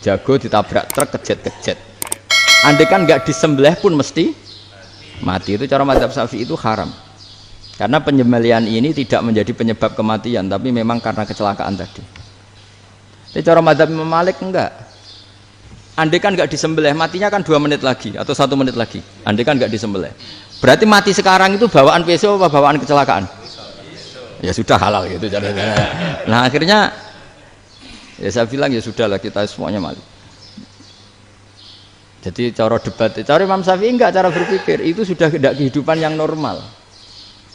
jago ditabrak truk kejet-kejet. Andai kan nggak disembelih pun mesti mati. Itu cara mazhab Syafi'i itu haram. Karena penyembelihan ini tidak menjadi penyebab kematian, tapi memang karena kecelakaan tadi. Tapi cara mazhab Imam Malik enggak. Andai kan nggak disembelih, matinya kan 2 menit lagi atau 1 menit lagi. Andai kan nggak disembelih. Berarti mati sekarang itu bawaan pisau apa bawaan kecelakaan? Ya sudah halal gitu caranya. Nah akhirnya ya saya bilang ya sudahlah kita semuanya mati. Jadi cara debat, cara Imam Syafi'i enggak, cara berpikir itu sudah tidak kehidupan yang normal.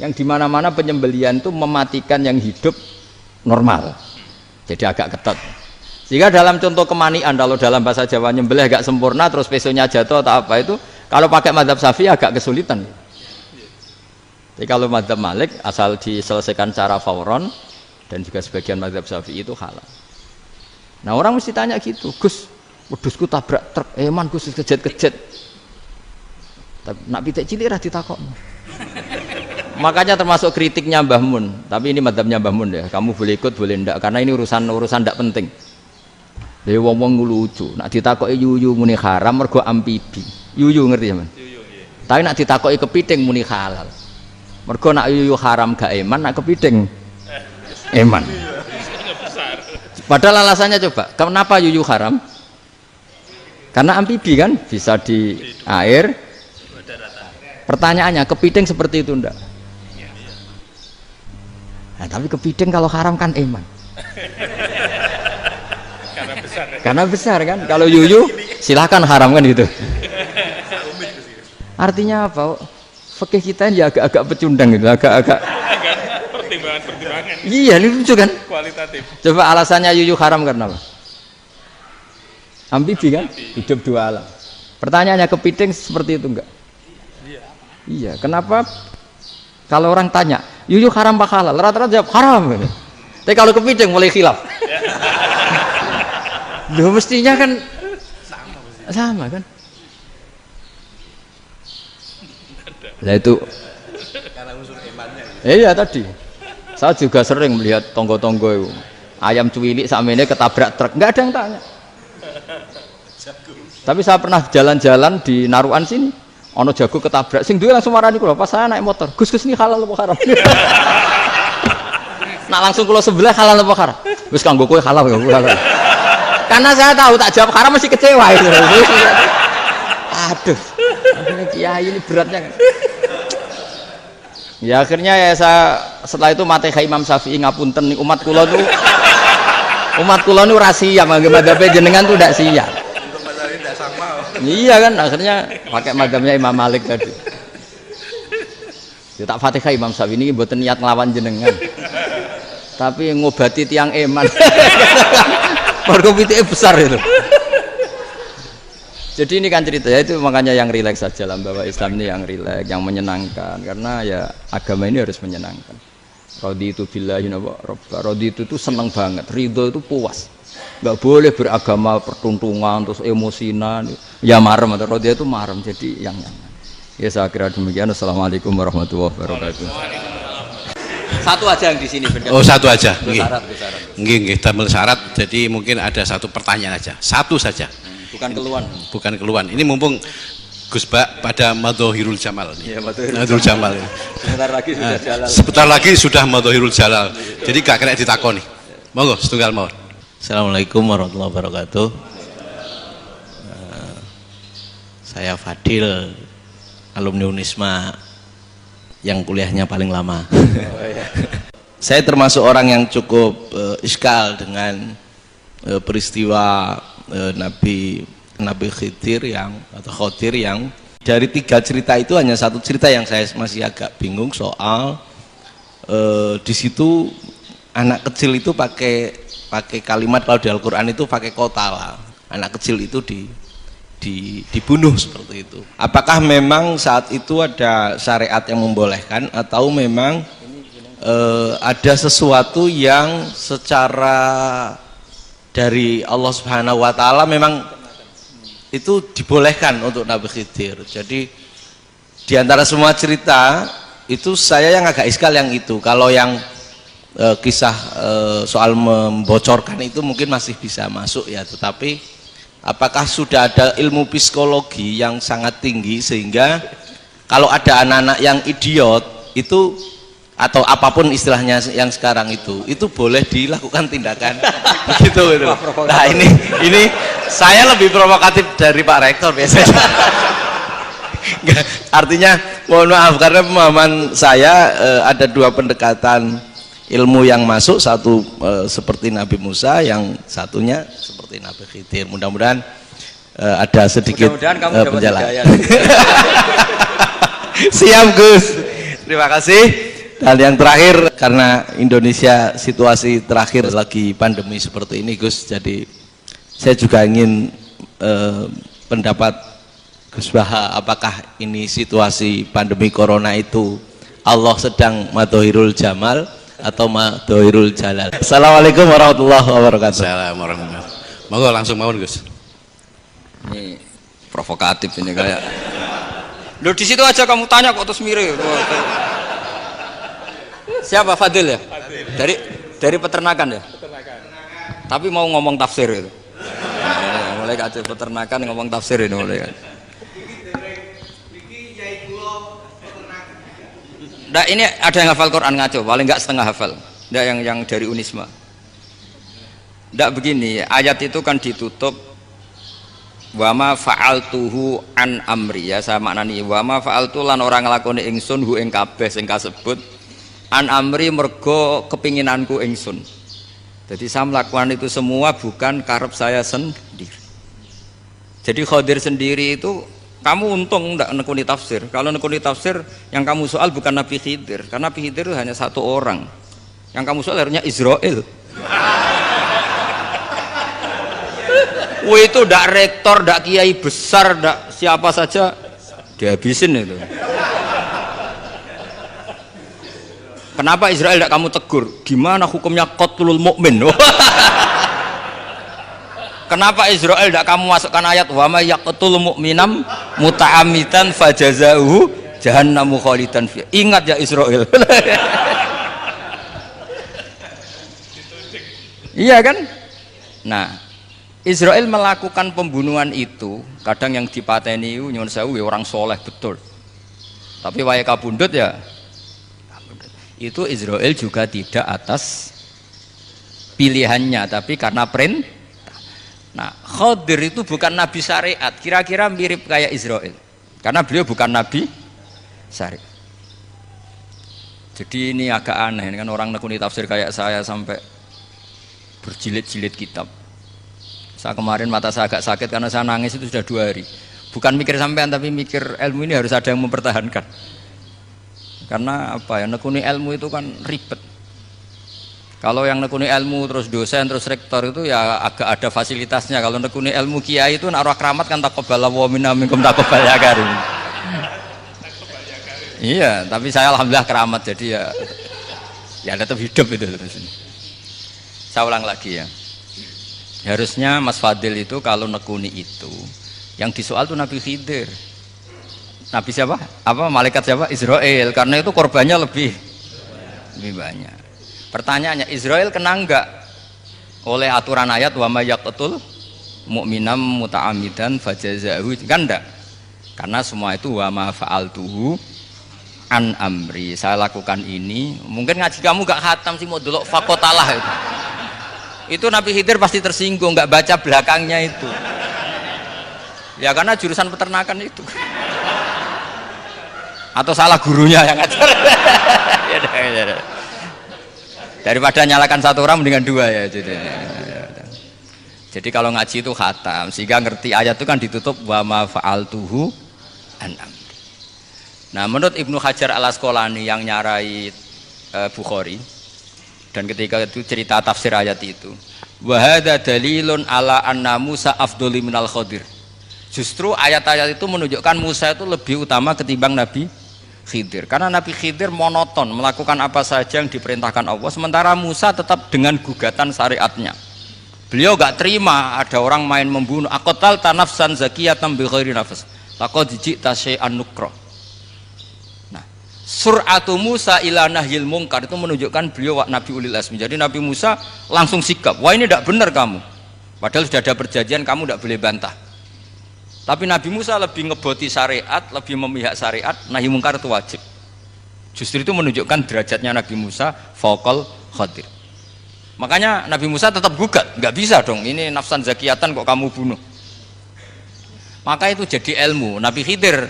Yang dimana-mana penyembelihan itu mematikan yang hidup normal. Jadi agak ketat. Sehingga dalam contoh kemanian, kalau dalam bahasa Jawa nyembelih agak sempurna terus pesonya jatuh atau apa itu, kalau pakai mazhab Syafi'i agak kesulitan. Jadi kalau mazhab Malik asal diselesaikan secara fauron dan juga sebagian mazhab Syafi'i itu halal. Nah orang mesti tanya gitu, Gus, wedhusku tabrak truk, eman Gus kejet-kejet. Tapi nak pitik cilik ra ditakokno. Makanya termasuk kritiknya Mbah Mun, tapi ini mazhabnya Mbah Mun ya. Kamu boleh ikut boleh ndak karena ini urusan ndak penting. Lha wong-wong lucu, nak ditakoki yuyu muni haram mergo amfibi. Yuyu ngerti ya, Man? Yuyu nggih. Tapi nak ditakoki kepiting muni halal. Mergo nak yuyu haram gak eman, nak kepiting eman. Padahal alasannya coba, kenapa yuyu haram? Karena amfibi kan, bisa di air. Pertanyaannya, kepiting seperti itu enggak? Nah, tapi kepiting kalau haram kan eman. Karena besar kan. Kalau yuyu silahkan haram kan gitu. Artinya apa? Fikih kita ya agak-agak pecundang gitu, agak-agak pertimbangan. Iya, ini lucu kan? Kualitatif. Coba alasannya yuyu haram karena apa? Amfibi kan? Hidup 2 alam. Pertanyaannya kepiting seperti itu enggak? Iya, kenapa kalau orang tanya, yuyu haram apa halal? Rata-rata jawab haram. Tapi kalau kepiting mulai khilaf. Loh mestinya kan sama kan? Nah itu karena unsur imannya. Iya tadi. Saya juga sering melihat tonggo-tonggo itu. Ayam cuwilik sakmene ketabrak truk, enggak ada yang tanya. Tapi saya pernah jalan-jalan di Naruan sini. Ono jago ketabrak, sing duwe langsung marani kula pas saya naik motor. Gus ini halal apa haram? Nak langsung kula sebelah halal apa haram? Wis kanggo kowe halal ya halal. Karena saya tahu tak jawab haram mesti kecewa itu. Aduh. Akhirnya kiai ini beratnya kan. Ya akhirnya ya saya setelah itu Fatihah Imam Syafi'i ngapunten umat kula tuh. Umat kula nu ra siap mangke madhabe jenengan tuh ndak siap. Iya kan akhirnya pakai mazhabnya Imam Malik tadi. Ya tak Fatihah Imam Syafi'i ini mboten niat nglawan jenengan. Tapi ngobati tiang eman. Mergo pitike besar itu. Jadi ini kan cerita ya itu makanya yang rileks saja lah bahwa Islam ini yang rileks, yang menyenangkan karena ya agama ini harus menyenangkan. Raditu billahi robba. Raditu itu senang banget, ridho itu puas. Nggak boleh beragama pertuntungan terus emosinan ya marem atau dia itu marem jadi yang nyaman. Ya saya kira demikian. Assalamualaikum warahmatullahi wabarakatuh. Satu aja yang di sini. Oh satu aja. Nggih tambah syarat. Jadi mungkin ada satu pertanyaan aja. Satu saja. Bukan keluhan. Bukan keluhan. Ini mumpung Gus Bak pada Madhohirul Jamal. Iya Madhohirul Jamal. Sebentar lagi sudah Jalal. Sebentar lagi sudah Madhohirul Jalal. Jadi gak kena ditakoni. Monggo setunggal mawon. Assalamualaikum warahmatullahi wabarakatuh. Saya Fadil, alumni Unisma yang kuliahnya paling lama. Saya termasuk orang yang cukup iskal dengan peristiwa Nabi Khidir yang dari 3 cerita itu hanya satu cerita yang saya masih agak bingung soal di situ anak kecil itu pakai kalimat kalau di Al-Quran itu pakai kotala, anak kecil itu dibunuh seperti itu. Apakah memang saat itu ada syariat yang membolehkan atau memang ada sesuatu yang secara dari Allah Subhanahu wa Ta'ala memang itu dibolehkan untuk Nabi Khidir. Jadi di antara semua cerita itu saya yang agak iskal yang itu. Kalau yang kisah soal membocorkan itu mungkin masih bisa masuk ya, tetapi apakah sudah ada ilmu psikologi yang sangat tinggi sehingga kalau ada anak-anak yang idiot itu atau apapun istilahnya yang sekarang itu boleh dilakukan tindakan begitu gitu. Nah ini saya lebih provokatif dari Pak Rektor biasanya. Artinya mohon maaf karena pemahaman saya ada dua pendekatan ilmu yang masuk, satu seperti Nabi Musa, yang satunya seperti Nabi Khidir. Mudah-mudahan ada sedikit penjelasan. Siap Gus, terima kasih. Dan yang terakhir, karena Indonesia situasi terakhir lagi pandemi seperti ini Gus, jadi saya juga ingin pendapat Gus Baha, apakah ini situasi pandemi corona itu Allah sedang madohirul jamal atau madohirul jalal? Assalamualaikum warahmatullahi wabarakatuh. Assalamualaikum warahmatullahi wabarakatuh. Monggo langsung mawon Gus. Ini provokatif ini kayak. Loh di situ aja kamu tanya kok terus mirip. Siapa Fadil ya? Dari peternakan ya? Tapi mau ngomong tafsir itu. Mulai kacau peternakan ngomong tafsir ini mulai kan. Nah, ini ada yang hafal Quran ngaco, paling enggak setengah hafal. Nah, yang dari Unisma. Nggak begini, ayat itu kan ditutup wama fa'altuhu an amri, ya saya maknani wama fa'altu lan orang nglakoni ingsun hu ing kabeh sing kasebut an amri mergo kepinginanku ingsun. Jadi saya melakukan itu semua bukan karep saya sendiri. Jadi Khadir sendiri itu kamu untung tidak nekuni tafsir. Kalau nekuni tafsir yang kamu soal bukan Nabi Khidir, karena Nabi Khidir itu hanya satu orang. Yang kamu soal harusnya Israel. Itu tidak rektor, tidak kiai besar, tidak siapa saja dihabisin itu. Kenapa Israel tidak kamu tegur? Gimana hukumnya qatlul mukmin? Kenapa Israel tidak kamu masukkan ayat wa may yaqtul mu'minam muta'ammidan fajazauhu jahannamu khalidan fiha. Ingat ya Israel. Iya kan? Nah, Israel melakukan pembunuhan itu, kadang yang dipateni nyuwun sewu ya orang soleh betul. Tapi wae kabundut ya. Itu Israel juga tidak atas pilihannya, tapi karena perintah. Nah, Khadir itu bukan nabi syariat, kira-kira mirip kayak Israel, karena beliau bukan nabi syariat. Jadi ini agak aneh, ini kan orang nekuni tafsir kayak saya sampai berjilid-jilid kitab. Saya kemarin mata saya agak sakit karena saya nangis itu sudah 2 hari. Bukan mikir sampean, tapi mikir ilmu ini harus ada yang mempertahankan. Karena apa ya, nekuni ilmu itu kan ribet. Kalau yang nekuni ilmu terus dosen terus rektor itu ya agak ada fasilitasnya. Kalau nekuni ilmu kiai itu naruh keramat kan taqabbalallahu minna minkum taqabbal ya karim. Iya, tapi saya alhamdulillah keramat, jadi ya tetap hidup itu terus. Saya ulang lagi ya. Harusnya Mas Fadil itu kalau nekuni itu yang disoal tuh Nabi Khidir. Nabi siapa? Apa malaikat siapa? Israel. Karena itu korbannya lebih banyak. Pertanyaannya, Israel kena enggak oleh aturan ayat wa may yaqtul mu'minam muta'ammidan fajazaahu? Kan enggak. Karena semua itu wa ma fa'altuhu an amri. Saya lakukan ini. Mungkin ngaji kamu enggak khatam sih, mau delok fakotalah itu. Itu Nabi Khidir pasti tersinggung, enggak baca belakangnya itu. Ya karena jurusan peternakan itu. Atau salah gurunya yang ngajar. Ya. Daripada nyalakan satu orang mendingan 2 ya. Jadi kalau ngaji itu khatam, sehingga ngerti ayat itu kan ditutup wa ma fa'altuhu an amri. Nah, menurut Ibnu Hajar Al-Asqalani yang nyarai Bukhari, dan ketika itu cerita tafsir ayat itu, wa hadza dalilun ala anna Musa afdhali minal Khadir. Justru ayat-ayat itu menunjukkan Musa itu lebih utama ketimbang Nabi Khidir, karena Nabi Khidir monoton melakukan apa saja yang diperintahkan Allah, sementara Musa tetap dengan gugatan syariatnya. Beliau gak terima ada orang main membunuh. Aqtal tanafsan zakiyatan bi ghairi nafs laqad ji'ta syai'an nukra. Nah, sur'atu Musa ila nahyil munkar itu menunjukkan beliau Nabi ulil azmi. Jadi Nabi Musa langsung sikap, wah ini tidak benar kamu. Padahal sudah ada perjanjian, kamu tidak boleh bantah. Tapi Nabi Musa lebih ngeboti syariat, lebih memihak syariat, nahi mungkar itu wajib. Justru itu menunjukkan derajatnya Nabi Musa fauqal Khadir. Makanya Nabi Musa tetap gugat, nggak bisa dong, ini nafsan zakiyatan kok kamu bunuh. Maka itu jadi ilmu. Nabi Khidir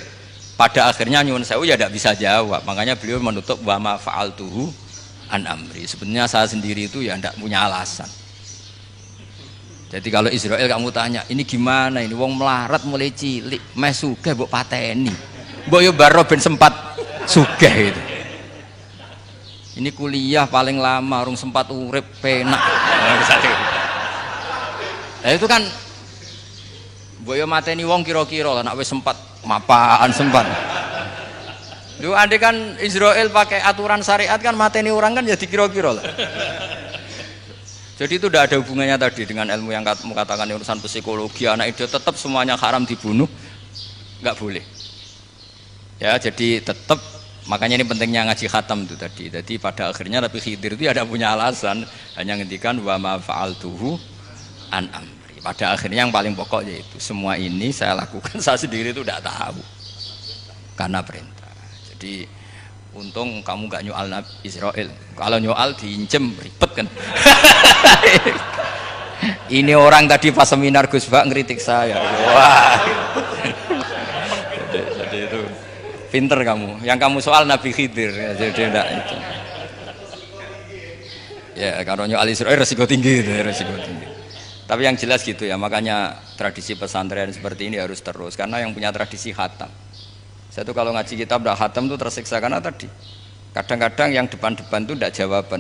pada akhirnya nyuwun sewu ya tidak bisa jawab. Makanya beliau menutup wa ma fa'altuhu an amri. Sebenarnya saya sendiri itu ya tidak punya alasan. Jadi kalau Israel kamu tanya, ini gimana ini wong melarat mulai cilik, meh sugih mbok pateni. Mbok yo baro ben sempat sugih itu. Ini kuliah paling lama urung sempat urip penak. Nah, itu kan mbok yo mateni wong kira-kira lah nek wis sempat mapan sempat. Lu andai kan Israel pakai aturan syariat kan mateni orang kan jadi kira-kira lah. Jadi itu tidak ada hubungannya tadi dengan ilmu yang kamu katakan urusan psikologi anak itu tetap semuanya haram dibunuh, nggak boleh. Ya jadi tetap makanya ini pentingnya ngaji khatam itu tadi. Jadi pada akhirnya Nabi Khidir itu ada punya alasan, hanya ngendikan wa ma fa'altuhu an amri. Pada akhirnya yang paling pokok yaitu semua ini saya lakukan saya sendiri itu tidak tahu karena perintah. Jadi untung kamu gak nyoal Israel. Kalau nyoal diincem ribet kan. Ini orang tadi pas seminar Gus Bak ngeritik saya. Wah. Jadi itu pinter kamu. Yang kamu soal Nabi Khidir. Jadi enggak itu. Ya kalau nyoal Israel resiko tinggi itu, resiko tinggi. Tapi yang jelas gitu ya. Makanya tradisi pesantren seperti ini harus terus karena yang punya tradisi khatam. Saya tuh kalau ngaji kitab udah khatam tuh tersiksa karena tadi kadang-kadang yang depan-depan tuh tidak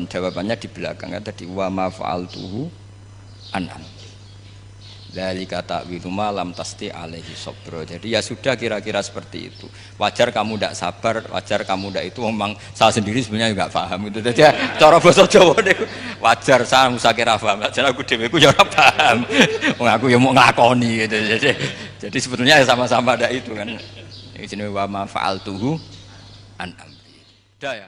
jawabannya di belakang kan tadi wa ma fa'altuhu an amri dzalika ta'wilu ma lam tasti alaihi sabra. Jadi ya sudah kira-kira seperti itu. Wajar kamu tidak sabar, wajar kamu tidak itu memang saya sendiri sebenarnya juga paham itu. Jadi cara bahasa Jawa niku wajar saya musakira paham. Jadi aku dhewe ku ya ora paham. Wong aku ya mau nglakoni gitu. Jadi sebetulnya ya sama-sama ada itu kan. Ini wa ma fa'altuhu an amri. Dah ya.